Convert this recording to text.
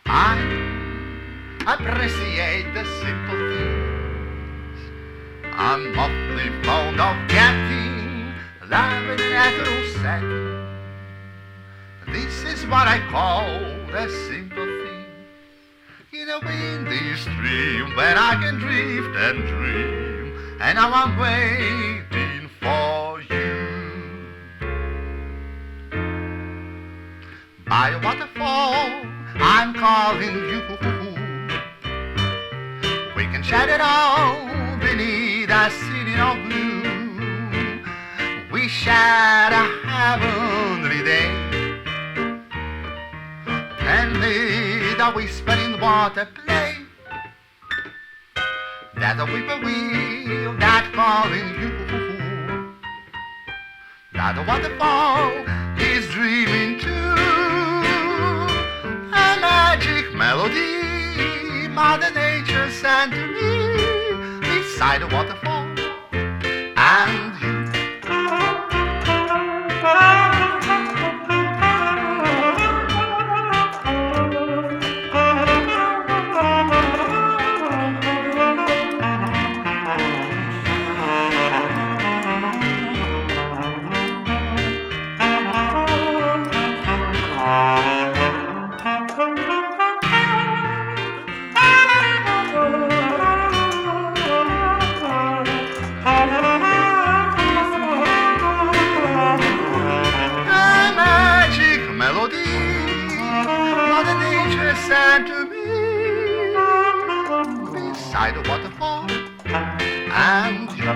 I appreciate the simple things. I'm awfully fond of getting love in a natural setting. This is what I call the simple thing. In a windy stream where I can drift and dream, and now I'm waiting for you. By a waterfall, I'm calling you. We can chat it all beneath a ceiling of blue. We shared a heavenly day, and let a whisper in the water play. That a whippoorwill that calling you. That a waterfall is dreaming too. A magic melody Mother Nature sent to me beside a waterfall and you. Mother Nature sent to me beside a waterfall and you.